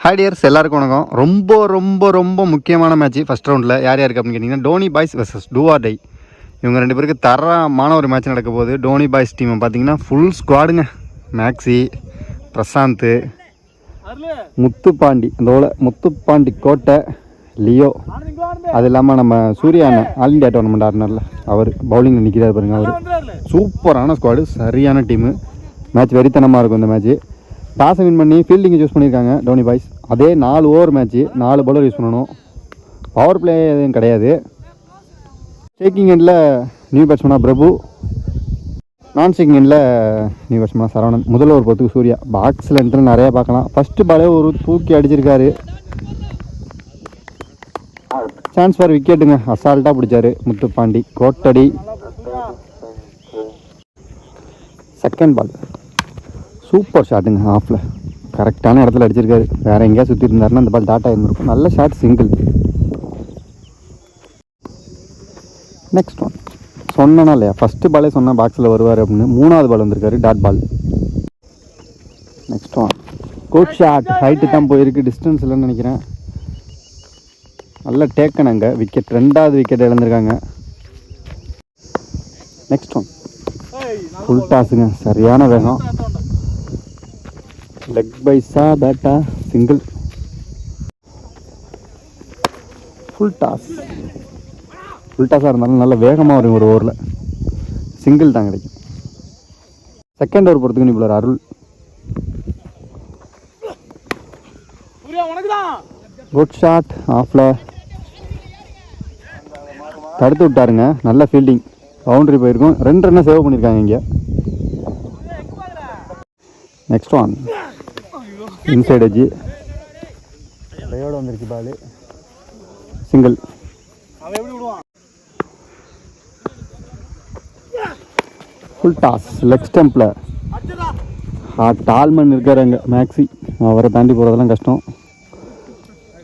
Hi tears, எல்லாருக்கும் வணக்கம். ரொம்ப ரொம்ப ரொம்ப முக்கியமான மேட்ச் ஃபஸ்ட் ரவுண்டில் யார் யாருக்கு அப்படின்னு கேட்டிங்கன்னா, Dhoni boys versus do or die. இவங்க ரெண்டு பேருக்கு தரமான ஒரு மேட்ச் நடக்க போகுது. டோனி பாய்ஸ் டீம் பார்த்தீங்கன்னா ஃபுல் ஸ்குவாடுங்க. மேக்ஸி, பிரசாந்த், முத்துப்பாண்டி, அந்த முத்துப்பாண்டி கோட்டை, லியோ, அது இல்லாமல் நம்ம சூர்யா அண்ணன் ஆல் இண்டியா டோர்னமெண்ட் ஆடினார்ல, அவர் பவுலிங்கில் நிற்கிறார் பாருங்க. அவர் சூப்பரான ஸ்குவாடு, சரியான டீமு. மேட்ச் வெறித்தனமாக இருக்கும். இந்த மேட்ச்சு டாஸை வின் பண்ணி ஃபீல்டிங்கை சூஸ் பண்ணியிருக்காங்க டோனி பாய்ஸ். அதே 4 ஓவர் மேட்ச்சு, 4 பவுலர் யூஸ் பண்ணணும். பவர் பிளே எதுவும் கிடையாது. ஸ்டேக்கிங் எண்டில் நியூ பேட்ஸ்மேனாக பிரபு, நான் ஸ்டேக்கிங் எண்டில் நியூ பேட்ஸ்மேனாக சரவணன். முதல் ஓவர் போகிறதுக்கு சூர்யா. பாக்ஸில் இன்ட்ரெஸ்ட் நிறையா பார்க்கலாம். ஃபஸ்ட்டு பாலே ஒரு தூக்கி அடிச்சிருக்காரு. சான்ஸ் ஃபார் விக்கெட்டுங்க. அசால்ட்டாக பிடிச்சாரு முத்துப்பாண்டி. கோட்டடி செகண்ட் பால் சூப்பர் ஷாட்டுங்க. ஆஃபில் கரெக்டான இடத்துல அடிச்சிருக்காரு. வேறு எங்கேயா சுற்றி இருந்தாருன்னா அந்த பால் டாட்டா இருந்திருக்கும். நல்ல ஷாட், சிங்கிள். நெக்ஸ்ட் ஒன் சொன்னா இல்லையா, ஃபஸ்ட்டு பாலே சொன்னால் பாக்ஸில் வருவார் அப்படின்னு. 3வது பால் வந்திருக்காரு, dot ball. Next one good shot. Height தான் போயிருக்கு, டிஸ்டன்ஸ் இல்லைன்னு நினைக்கிறேன். நல்ல டேக்கனுங்க. விக்கெட், 2வது விக்கெட் இழந்திருக்காங்க. நெக்ஸ்ட் ஒன் ஃபுல் டாஸுங்க. சரியான வேகம். லெக் பைஸா பேட்டா, சிங்கிள். ஃபுல் டாஸாக இருந்தாலும் நல்ல வேகமாக வரும். ஒரு ஓவரில் சிங்கிள் தான் கிடைக்கும். செகண்ட் ஓவர் பொறுத்துக்கு நீ போல அருள். Good shot. ஆஃபில் தடுத்து விட்டாருங்க. நல்ல ஃபீல்டிங். பவுண்டரி போயிருக்கும். 2 ரன்னை சேவ் பண்ணியிருக்காங்க இங்கே. நெக்ஸ்ட் ஒன் இன்சைட் எஜ்ஜி, கையோடு வந்துருச்சு ball, single. Full toss. Leg ஸ்டம்பில் டால்மன் இருக்கார் அங்கே, மேக்ஸி. அவரை தாண்டி போகிறதெல்லாம் கஷ்டம்.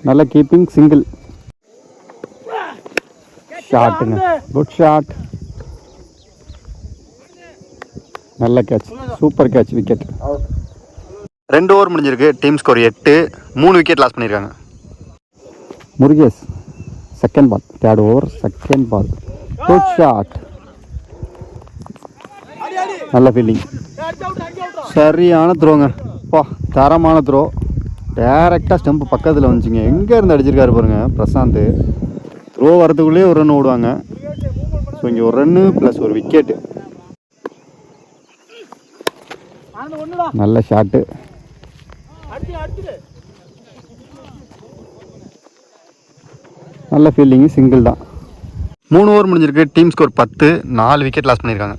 நல்ல கீப்பிங், சிங்கிள். ஷாட்டுங்க. Good shot. நல்ல catch, super catch, wicket. 2 over முடிஞ்சிருக்கு. Team score 8. 3 விக்கெட் லாஸ் பண்ணியிருக்காங்க. Murugesh second ball, 3rd over, second ball. Good shot. நல்ல ஃபீல்டிங். சரியான த்ரோங்க. தரமான த்ரோ. டேரெக்டாக ஸ்டெம்பு பக்கத்தில் வந்துச்சுங்க. எங்கே இருந்து அடிச்சிருக்காரு பாருங்க பிரசாந்த். த்ரோ வரதுக்குள்ளேயே ஒரு ரன் ஓடுவாங்க. ஸோ இங்கே ஒரு ரன்னு ப்ளஸ் ஒரு விக்கெட்டு. நல்ல ஷாட்டு. நல்ல ஃபீல்டிங்கு, சிங்கிள் தான். 3 ஓவர் முடிஞ்சிருக்கு. Team score 10. 4 விக்கெட் லாஸ் பண்ணியிருக்காங்க.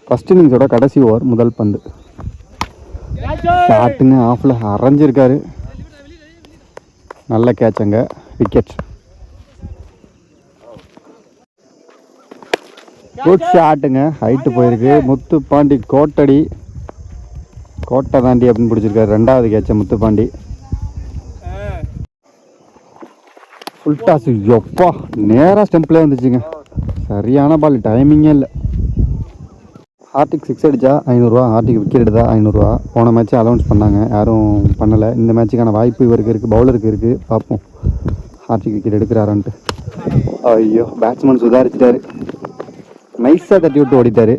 ஃபஸ்ட் இன்னிங்ஸோட கடைசி ஓவர், முதல் பந்து. ஷாட்டுங்க. ஆஃபில் அரைஞ்சிருக்காரு. நல்ல கேட்சுங்க, விக்கெட். குட் ஷாட்டுங்க. ஹைட்டு போயிருக்கு. முத்துப்பாண்டி கோட்டடி, கோட்டை தாண்டி அப்படின்னு பிடிச்சிருக்காரு. 2வது கேட்ச முத்துப்பாண்டி. Full toss. எப்பா, நேராக ஸ்டெம்பில் வந்துச்சுங்க. சரியான பால், டைமிங்கே இல்லை. ஹார்டிக் 6 அடித்தா 500 ரூபா, ஹார்டிக் விக்கெட் எடுத்தா 500 ரூபா. போன மேட்ச்சு அலௌன்ஸ் பண்ணாங்க, யாரும் பண்ணலை. இந்த மேட்ச்சுக்கான வாய்ப்பு இவருக்கு இருக்குது, பவுலருக்கு இருக்குது. பார்ப்போம் ஹார்டிக் விக்கெட் எடுக்கிறாரான்ட்டு. ஐயோ, பேட்ஸ்மேன் சுதாரிச்சிட்டாரு. நைஸாக தட்டி விட்டு ஓடிட்டாரு.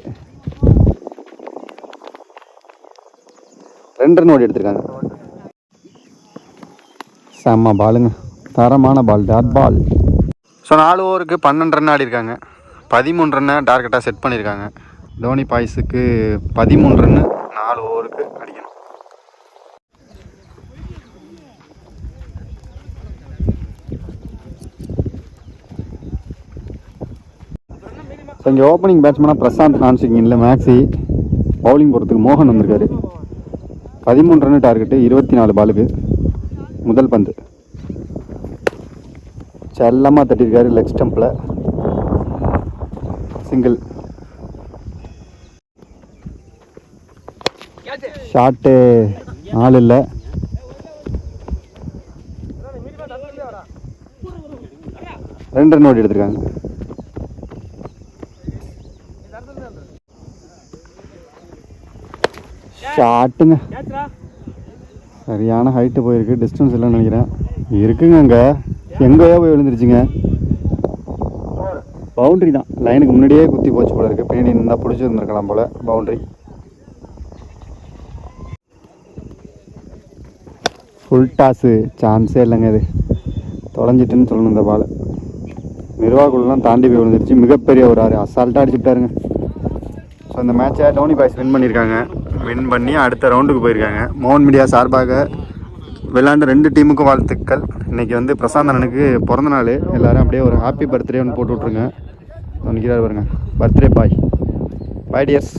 2 ரன் ஓடி எடுத்திருக்காங்க. செம்ம பாலுங்க, தரமான பால், டாட் பால். ஸோ 4 ஓவருக்கு 12 ரன் ஆடி இருக்காங்க. 13 ரன்னை டார்கெட்டாக செட் பண்ணியிருக்காங்க. டோனி பாய்ஸுக்கு 13 ரன்னு 4 ஓவருக்கு அடிக்கணும். ஸோ இங்கே ஓப்பனிங் பேட்ஸ்மேனாக பிரசாந்த், நான் ஸ்டேக்கிங் இல்லை மேக்ஸி. பவுலிங் போகிறதுக்கு மோகன் வந்திருக்காரு. 13 ரன்னு டார்கெட்டு, 24 பாலுக்கு. முதல் பந்து செல்லமாக தட்டியிருக்காரு லெக் ஸ்டம்பில், சிங்கிள். ஷாட்டு ஆள் இல்லை. ரெண்டு ரன் ஓடி எடுத்திருக்காங்க. ஷாட்டுங்க சரியான ஹைட்டு போயிருக்கு, டிஸ்டன்ஸ் இல்லைன்னு நினைக்கிறேன். இருக்குங்க அங்கே, எங்கேயோ போய் விழுந்துருச்சுங்க. பவுண்ட்ரி தான், லைனுக்கு முன்னாடியே குத்தி போச்சு போல இருக்குது. பின்னாடி இருந்தால் பிடிச்சிருந்துருக்கலாம் போல். பவுண்ட்ரி ஃபுல் டாஸு, சான்ஸே இல்லைங்க. இது தொலைஞ்சிட்டுன்னு சொல்லணும் இந்த பால். நிர்வாகக்குள்ளலாம் தாண்டி போய் விழுந்துருச்சு. மிகப்பெரிய ஒரு ஆறு அசால்ட்டாக அடிச்சுட்டாருங்க. ஸோ இந்த மேட்சை டோனி பாய்ஸ் வின் பண்ணியிருக்காங்க. வின் பண்ணி அடுத்த ரவுண்டுக்கு போயிருக்காங்க. மோகன் மீடியா சார்பாக விளையாண்டு 2 டீமுக்கும் வாழ்த்துக்கள். இன்றைக்கி வந்து பிரசாந்த் அண்ணனுக்கு பிறந்த நாள். எல்லோரும் அப்படியே ஒரு ஹாப்பி பர்த்டே ஒன்று போட்டு விட்ருங்க. நிற்கிறார் பாருங்க, பர்த்டே பாய். பாய் டியர்ஸ்.